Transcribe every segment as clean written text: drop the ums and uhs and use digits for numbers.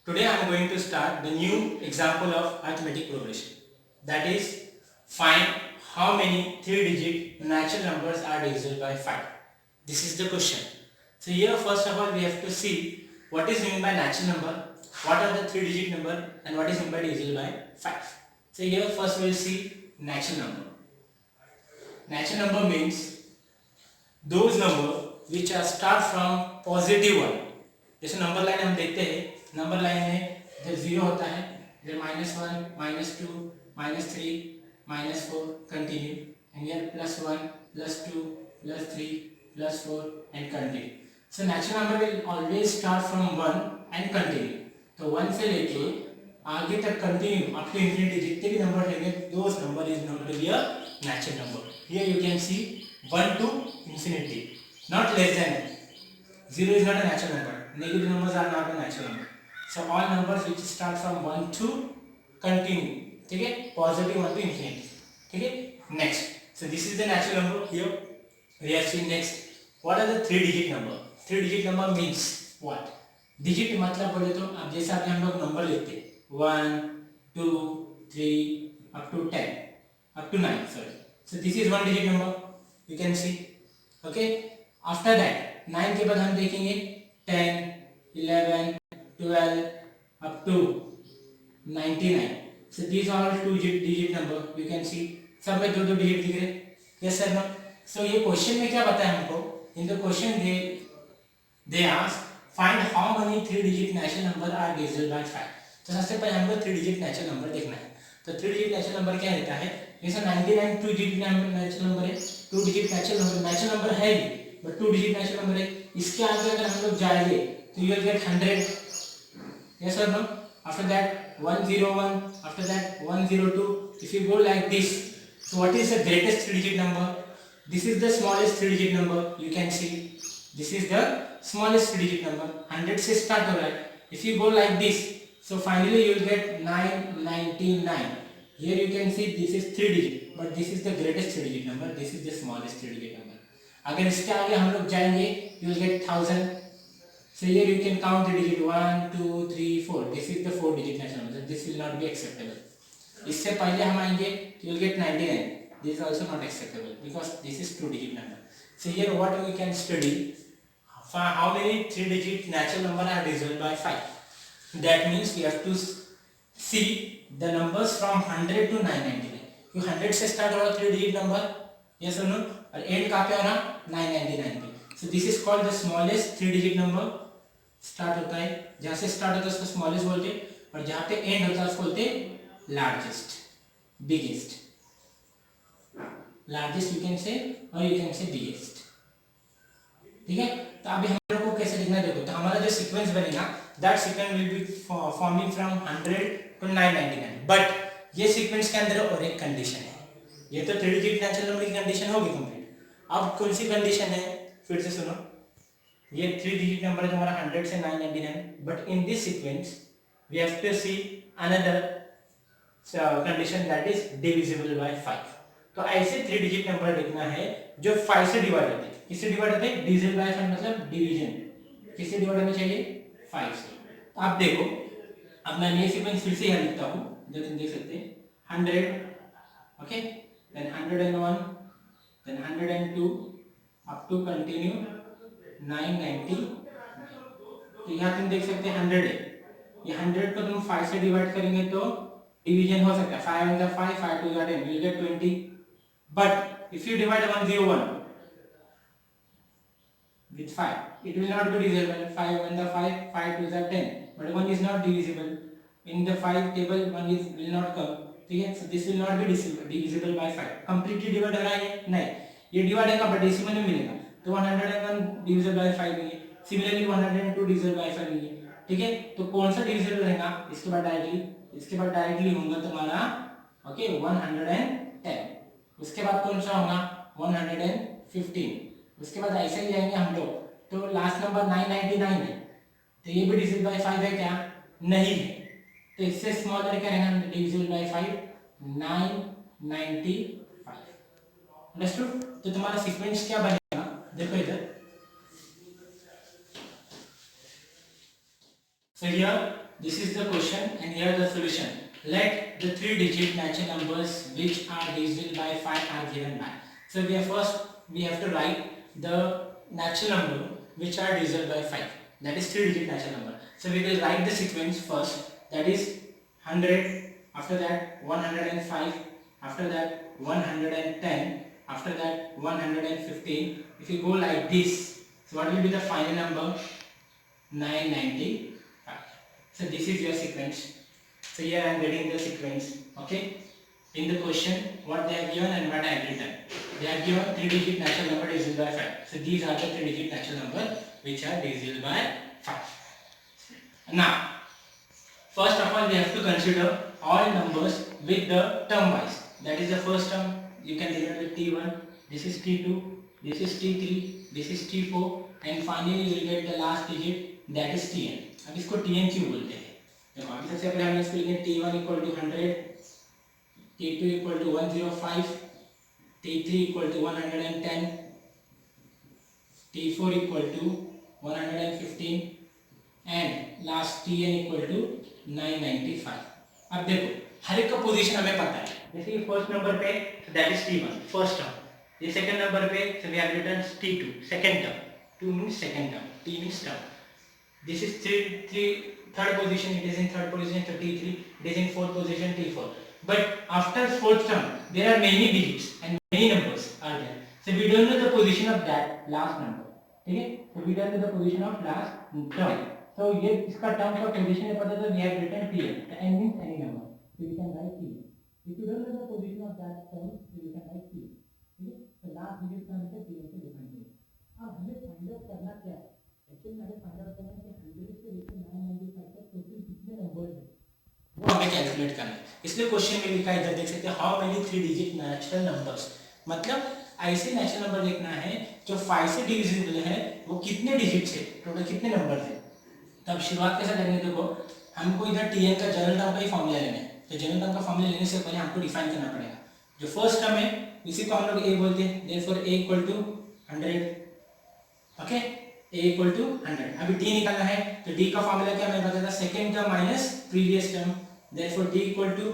Today I am going to start the new example of arithmetic progression. That is, find how many 3-digit natural numbers are divisible by 5. This is the question. So here first of all we have to see what is meant by natural number, what are the 3-digit number and what is meant by divisible by 5. So here first we will see natural number. Natural number means those number which are start from positive 1. जैसे number line हम देखते हैं, number line में इधर 0 होता है, इधर -1, -2, -3, -4 continue and here +1, +2, +3, +4 and continue. So natural number will always start from 1 and continue. तो 1 से लेके आगे तक कंटिन्यू अप टू इंफिनिटी जितने भी नंबर रहेंगे those number is known to be a natural number. Here you can see 1 to infinity, not less than 0 is not a natural number. Negative numbers are not a natural number. So all numbers which start from 1 to continue, ठीक है, positive 1 to infinity, ठीक है. Next, so this is the natural number. Here we have seen next. What are the 3-digit number? 3-digit number means what? Digit मतलब बोले तो अब जैसे अभी हम लोग नंबर लेते हैं 1, 2, 3 up to 10, up to 9. Sorry. So this is 1-digit number. You can see. Okay. After that 9 के बाद हम देखेंगे 10, 11, 12 up to 99. So these are all 2-digit number. You can see. सब में 2-2 डिजिट दिख रहे. Yes sir, no? So ये question में क्या बताया हमको? In the question they ask find how many 3-digit natural number are divisible by 5. तो सबसे पहले हमको 3-digit natural number देखना है. तो 3-digit natural number क्या रहता है? जैसे 99 2-digit natural number है, 2-digit natural number है ही, but 2-digit natural number है. इसके आगे अगर हम लोग जाएंगे तो you will get 100. Yes or no? After that 101, after that 102. If you go like this, so what is the greatest 3-digit number? This is the smallest 3-digit number. You can see this is the smallest 3-digit number. 100 से start हो रहा है. If you go like this, so finally you will get 999. Here you can see this is 3-digit, but this is the greatest 3-digit number. This is the smallest 3-digit number. अगर इसके आगे हम लोग जाएंगे, you will get 1000. So here you can count the digit 1, 2, 3, 4. This is the 4-digit natural number. This will not be acceptable. इससे पहले हम आएंगे, you will get 99. This is also not acceptable because this is 2-digit number. So here what we can study, how many 3-digit natural number are divisible by 5. That means we have to see the numbers from 100 to 999. क्योंकि 100 से start हो रहा 3-digit number, yes or no? और end कहाँ पे हो रहा 999 पे. So this is called the smallest 3-digit number. Start होता है, जहाँ से स्टार्ट होता है उसको स्मॉलेस्ट बोलते हैं, और जहाँ पे एंड होता है उसको बोलते हैं largest, biggest. Largest you can say और यू कैन से बिगेस्ट. ठीक है. तो अभी हम लोग को कैसे लिखना देखो. तो हमारा जो सीक्वेंस बनेगा that sequence will be forming from 100 to 999. But ये सीक्वेंस के अंदर और एक कंडीशन है. ये तो 3-digit नेचुरल नंबर की कंडीशन होगी कंप्लीट. अब कौन सी कंडीशन है फिर से सुनो. ये 3-digit नंबर है तुम्हारा 100 से 999, but in this sequence we have to see another condition that is divisible by 5. तो ऐसे 3-digit नंबर लिखना है जो 5 से डिवाइड होते हैं. किससे डिवाइड होते हैं? डिविजिबल बाय 5 मतलब डिवीजन. किससे डिवाइड होना चाहिए? 5 से. तो आप देखो, अब मैं ये सीक्वेंस फिर से यहाँ लिखता हूँ, जो तुम देख सकते हैं 100, okay, then 101, then 102 up to continue 990. तो यहाँ तुम देख सकते हैं 100 है. ये 100 को तुम 5 से डिवाइड करेंगे तो डिवीजन हो सकता है. 5 into 5, 5 to 10, you will get 20. But if you divide 101 with 5, it will not be divisible. 5 into 5, 5 to 10. But 1 is not divisible. In the 5 table 1 is will not come. ठीक है. So this will not be divisible by 5. Completely divide हो रहा है नहीं. ये divide होगा but decimal में मिलेगा. तो 101 डिविजिबल बाय 5 नहीं है. सिमिलरली 102 डिविजिबल बाय 5 नहीं है. ठीक है. तो कौन सा डिविजिबल रहेगा? इसके बाद डायरेक्टली होगा तुम्हारा ओके 110. उसके बाद कौन सा होगा 115. उसके बाद ऐसे ही जाएंगे हम लोग. तो लास्ट नंबर 999 है. तो ये भी डिविजिबल बाय 5 है क्या? नहीं है. तो इससे स्मॉलर क्या रहेगा डिविजिबल बाय 5? 995. अंडरस्टूड. तो तुम्हारा सीक्वेंस क्या बनेगा देखो इधर. So here this is the question and here the solution. Let the 3-digit natural numbers which are divisible by 5 are given by. So we have to write the natural number which are divisible by 5. That is 3-digit natural number. So we will write the sequence first. That is 100. After that 105. After that 110. After that 115. If you go like this, so what will be the final number? 995. So this is your sequence. So here I am getting the sequence. Okay. In the question, what they have given and what I have written. They have given 3-digit natural number divisible by 5. So these are the 3-digit natural number which are divisible by 5. Now, first of all, we have to consider all numbers with the term wise. That is the first term. You can denote with T1. This is T2. This is T3. This is T4. And finally, you will get the last digit. That is Tn. अब इसको Tn क्यों बोलते हैं? देखो अभी सबसे पहले हम इसको लिखेंगे T1 equal to 100, T2 equal to 105, T3 equal to 110, T4 equal to 115 and last Tn equal to 995. अब देखो हर एक का पोजीशन हमें पता है. जैसे कि फर्स्ट नंबर पे that is T1 first term. ये सेकंड नंबर पे so we have written T2 second term. 2 means second term, T means term. This is third position, it is in third position, so T3, it is in fourth position, T4. But after fourth term, there are many digits and many numbers are there. So we don't know the position of that last number. Okay? So we don't know the position of last term. So ये इसका term का position है पता तो we have written Tn. N means any number. So we can write Tn. If you don't know the position of that term, so you can write Tn. Okay? So last digit का हमसे Tn से define करें. अब हमें find out करना क्या है? Actually हमें फाइंड आउट करना है कि 100 से लेकर 995 तक टोटल कितने नंबर हैं वो हमें कैलकुलेट करना है. इसलिए क्वेश्चन में लिखा है, इधर देख सकते हैं, how many 3-digit natural numbers. मतलब ऐसे नेचुरल नंबर देखना है जो 5 से डिविजिबल है, वो कितने डिजिट से, टोटल कितने नंबर थे. तब शुरुआत कैसे करेंगे? देखो हमको इधर Tn का जनरल टर्म का ही फॉर्मूला लेना है. तो जनरल टर्म का फॉर्मूला लेने से पहले हमको डिफाइन करना पड़ेगा. जो फर्स्ट टर्म है इसी को हम लोग a बोलते हैं. Therefore a equal to 100. Okay, a equal to 100. अभी d निकालना है तो d का फॉर्मूला क्या मैंने बताया था? Second term minus previous term. Therefore d equal to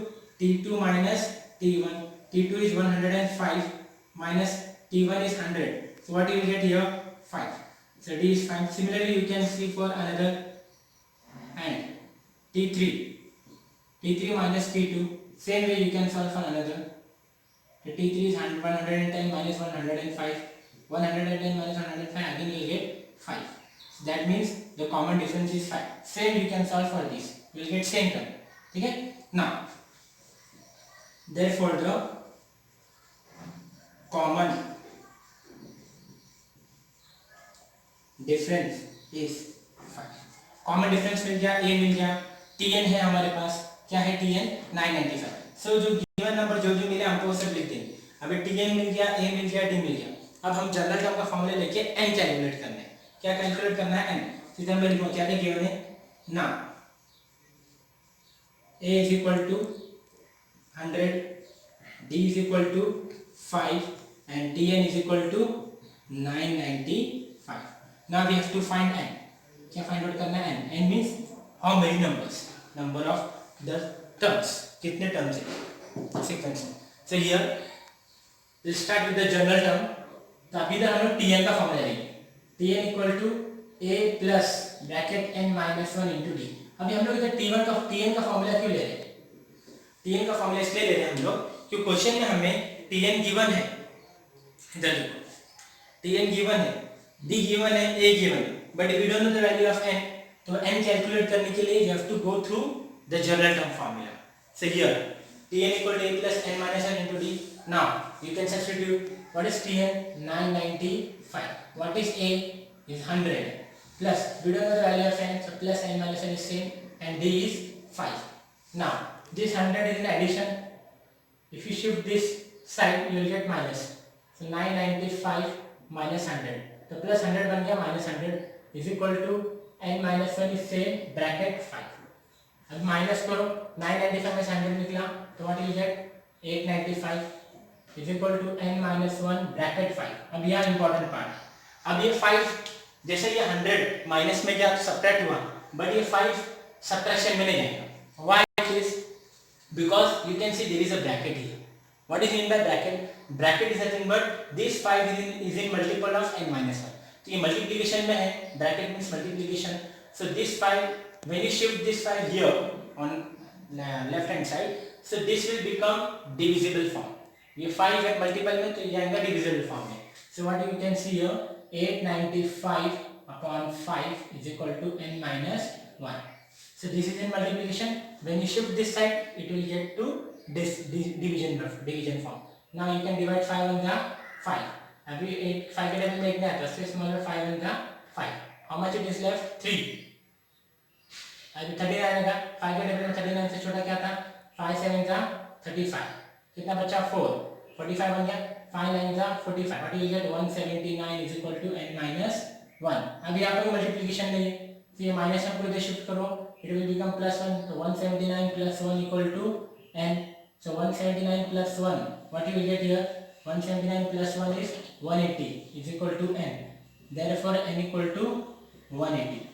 t2 minus t1. t2 is 105 minus t1 is 100. So what you will get here? 5. So d is 5. Similarly you can see for another and t3. t3 minus t2. Same way you can solve for another. So t3 is 110 minus 105. 110 minus 105, again you will get 5. So that means the common difference is 5. Same you can solve for this. You will get same term. Okay? Now, therefore the common difference is 5. Common difference मिल गया, a मिल गया, Tn है हमारे पास. क्या है Tn? 995. So जो given number जो मिले हमको वो सब लिख देंगे. अभी Tn मिल गया, a मिल गया, d मिल गया. अब हम जनरल टर्म का फॉर्मूला लेके n कैलकुलेट करना है. क्या कैलकुलेट करना है? n. सीधा मैं लिखूंगा क्या गिवन है ना. a is equal to 100, d is equal to 5 and tn is equal to 995. Now we have to find n. क्या फाइंड आउट करना है? n. n means how many numbers, number of the terms, कितने terms है sequence में. So here we'll start with the general term. तो अभी इधर हम लोग Tn का फॉर्मूला लेंगे. Tn equal to a plus bracket n minus 1 into d. अभी हम लोग इधर Tn का फॉर्मूला क्यों ले रहे हैं? Tn का फॉर्मूला इसलिए ले रहे हैं हम लोग क्योंकि क्वेश्चन में हमें Tn गिवन है. इधर देखो Tn गिवन है, d गिवन है, a गिवन है, but we don't know the value of n. तो n कैलकुलेट करने के लिए you have to go through the general term formula. So here Tn equal to a plus n minus 1 into d. Now you can substitute. What is Tn? 995. What is A? Is 100. Plus, we don't know the value of n, so plus n minus n is same, and D is 5. Now, this 100 is in addition. If you shift this side, you will get minus. So 995 minus 100. So plus 100 बन गया minus 100 is equal to n minus 1 is same bracket 5. अब minus करो 995 में 100 निकला तो what you get? 895. is equal to n minus 1 bracket 5. अब यहाँ important part. अब ये 5 जैसे ये 100 माइनस में गया तो सब्ट्रैक्ट हुआ, बट ये 5 subtraction में नहीं जाएगा. Why it is? Because you can see there is a bracket here. What is mean by bracket? Bracket is nothing but this 5 is in multiple of n minus 1. तो ये multiplication में है. Bracket means multiplication. So this 5, when you shift this 5 here on left hand side, so this will become divisible form. ये 5 है multiple में, तो ये आएगा divisible form में. So what you can see here, 895 upon 5 is equal to n minus 1. So this is in multiplication. When you shift this side, it will get to this division form. Now you can divide 5 on the 5. अभी 5 के table में 1 नहीं आता, so smaller 5 on the 5. How much it is left? 3. अभी 39 आएगा. 5 के table में 39 से छोटा क्या था? 5 7 का 35. कितना बचा? 4. 45 बन गया. 5 9 का 45. What you will get? 179 is equal to n minus 1. अभी यहाँ पर मल्टीप्लिकेशन नहीं है, तो ये माइनस में पूरे शिफ्ट करो, it will become plus 1. So 179 plus 1 equal to n. So 179 plus 1, what you will get here? 179 plus 1 is 180 is equal to n. Therefore n equal to 180.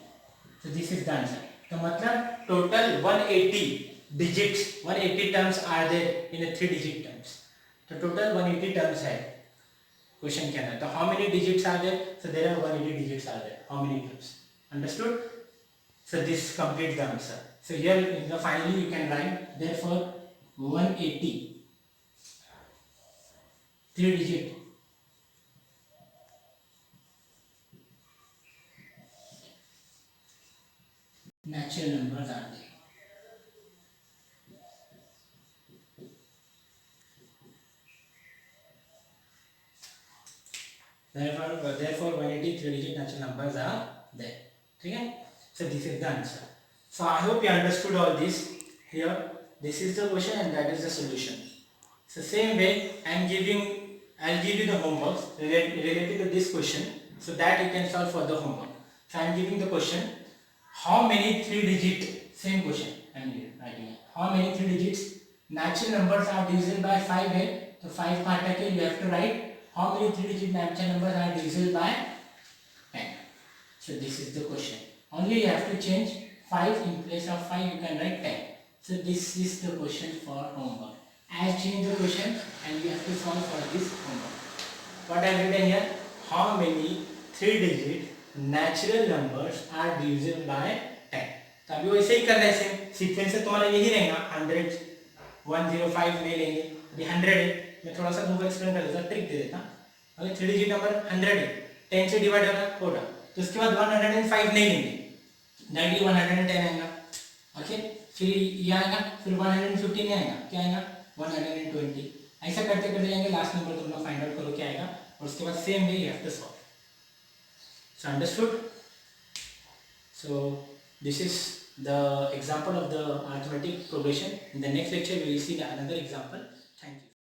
So this is the answer. तो मतलब total 180 digits, 180 terms are there in a 3 digit terms. तो total 180 terms है question के अंदर. तो how many digits are there? So there are 180 digits are there. How many terms? Understood? So this completes the answer. So here in the finally you can write, therefore 180 3 digit natural numbers are there. Therefore 180 3 digit natural numbers are there. Okay? So this is the answer. So I hope you understood all this. Here this is the question and that is the solution. So same way I'll give you the homework related to this question, so that you can solve for the homework. So I'm giving the question, how many 3 digit, same question I'm writing, how many 3 digits natural numbers are divisible by 5 है, तो 5 का हटा के you have to write how many 3 digit natural numbers are divisible by 10. So this is the question. Only you have to change 5 in place of 5 you can write 10. So this is the question for homework. I change the question and you have to solve for this homework. What I have written here, how many 3 digit natural numbers are divisible by 10. तो अभी वैसे ही करना है, same sequence से तुम्हारा यही रहेगा. 100 105 ले लेंगे, अभी 100 है, मैं थोड़ा सा तुमको एक्सप्लेन कर देता, ट्रिक दे देता. अगर 3 डिजिट नंबर 100 है, 10 से डिवाइड होगा, तो उसके बाद 105 नहीं लेंगे, डायरेक्टली 110 आएगा. ओके, फिर ये आएगा, फिर 115 आएगा, क्या आएगा 120. ऐसा करते करते जाएंगे, लास्ट नंबर तुम लोग फाइंड आउट करो क्या आएगा, और उसके बाद same way you have to solve. So understood? So this is the example of the arithmetic progression. In the next lecture we will see the another example. Thank you.